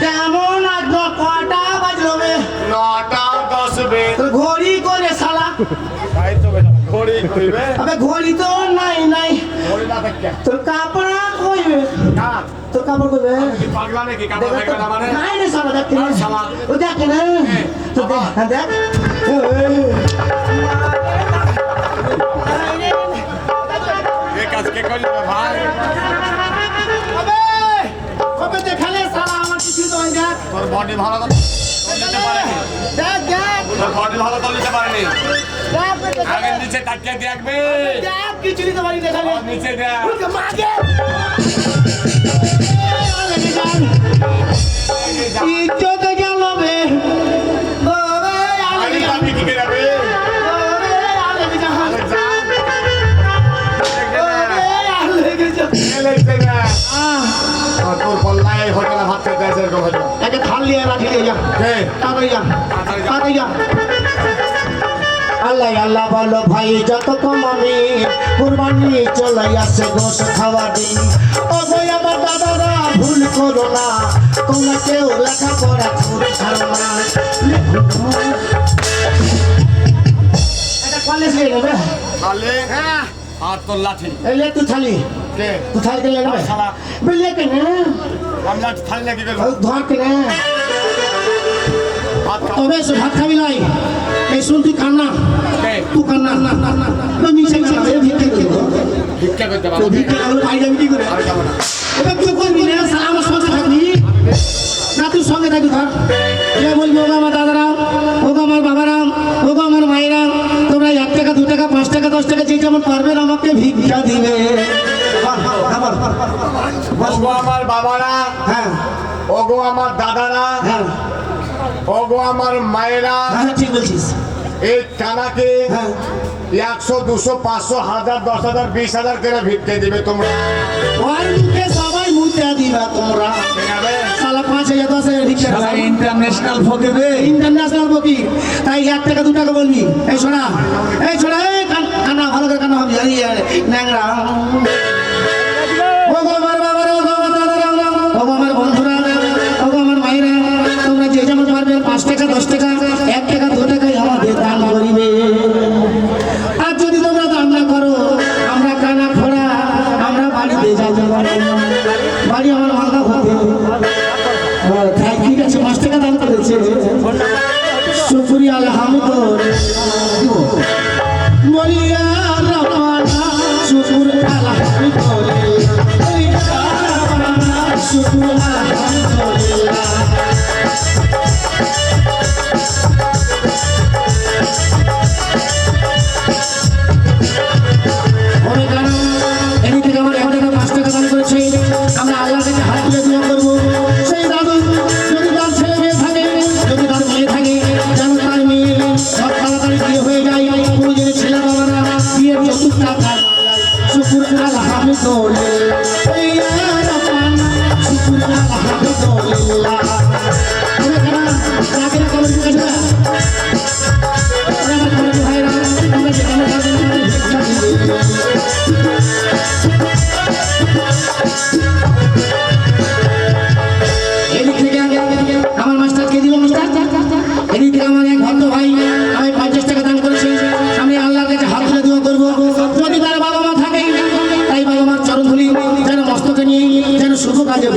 কেমন আজ কটা বাজলো? 9টা 10 ঘড়ি করে শালা ঘড়ি তো নাই নাই তোর কাপড় কইবে তোর কাপড় কইবে নাই রে শালা দেখ ও দেখ না তো দেখ ভাই কবে দেখালে শালা আমার কিছু তো হয় না তোর বডি ভালো তো নিতে পারেনি দেখ দেখ তোর বডি ভালো তো নিতে পারেনি দেখ আগে নিচে তাকিয়ে দেখবে দেখ কিছু নিতে পারি দেখালে নিচে দেখ মাগে ইজ্জত গেল বে ওরে আরে পাবি কি করবে ওরে আলে জাহান তোর পল্লায় হোটেলে ভাত খেতে আছে এরকম হলো একে খাল নিয়ে রাখি যা তাড়াতাড়ি যা তাড়াতাড়ি যা আল্লাহ আল্লাহ বলো ভাই যত কম আমি কুরবানি চলে আসছে গোশ খাওয়া দিন ও গো আমার দাদারা ভুল করো না তোমরা কেউ লেখা পড়া করে ছাড়ো না এটা কলেজ নিয়ে নেবে তাহলে হ্যাঁ আর তোর লাঠি এলে তুই থালি কে তুই থালি কে নেবে শালা বললে কে না আমি লাঠি থালি লাগি গেল ধর কে না ভাত খাও তবে সে ভাত খাবি নাই এই শুন তুই কান্না কে তুই কান্না না না না তুই মিশে মিশে ভিক্ষা করবি ভিক্ষা করতে তো পারো ভিক্ষা করলে ভাই যাবি কি করে আর যাব না এবার তুই করবি না সালা আমার সঙ্গে থাকবি না তুই সঙ্গে থাকবি ধর যে বলবি ওগো আমার দাদারাম ওগো আমার বাবারাম ওগো আমার মায়েরাম তোমরা 1 টাকা 2 টাকা 5 টাকা 10 টাকা যে যেমন পারবেন আমাকে ভিক্ষা দিবে ওগো আমার বাবারা হ্যাঁ ওগো আমার দাদারা হ্যাঁ ওগো আমার মায়েরা হ্যাঁ ঠিক বলছিস এই কানাকে হ্যাঁ 100 200 500 1000 10,000 20,000 করে ভিক্ষা দিবে তোমরা ওর মুখে সবাই মুদ্রা দিবা তোমরা কেনাবে সালা 5,000 10,000 ভিক্ষা শালা ইন্টারন্যাশনাল ফকির রে ইন্টারন্যাশনাল ফকির তাই 1 টাকা 2 টাকা বলবি এই শোনা এই কান্না ভালো করে কান্না হবে ন্যাংরা ও গো আমার বাবারা ও গো আমার দাদারা ও গো আমার বন্ধুরা ও গো আমার মায়েরা তোমরা যে যেমন পারবেন 5 টাকা 10 টাকা 1 টাকা 2 টাকাই আমাদের দান করিবে আর যদি তোমরা দান না করো আমরা কানা খোড়া আমরা বাড়িতে যাবো বাড়ি আমার ভাঙা হতে তাই ঠিক আছে 5 টাকা দান করেছে শুকরিয়া আলহামদুলিল্লাহ বলিয়া রবানা শুকুর আলহামদুলিল্লাহ শুকুর আলহামদুলিল্লাহ আমরা আল্লাহর কাছে হাত তুলে দোয়া করবো সেই দাদু যদি তার ছেলে মেয়ে থাকে যদি তার মেয়ে থাকে যেন তার মেয়ে সব তাড়াতাড়ি বিয়ে হয়ে যায় প্রয়োজনে ছেলে বাবারা বিয়ের চতুর্থ শুকুর আলহামদুলিল্লাহ শুকুর আলহামদুলিল্লাহ শুভ কাজে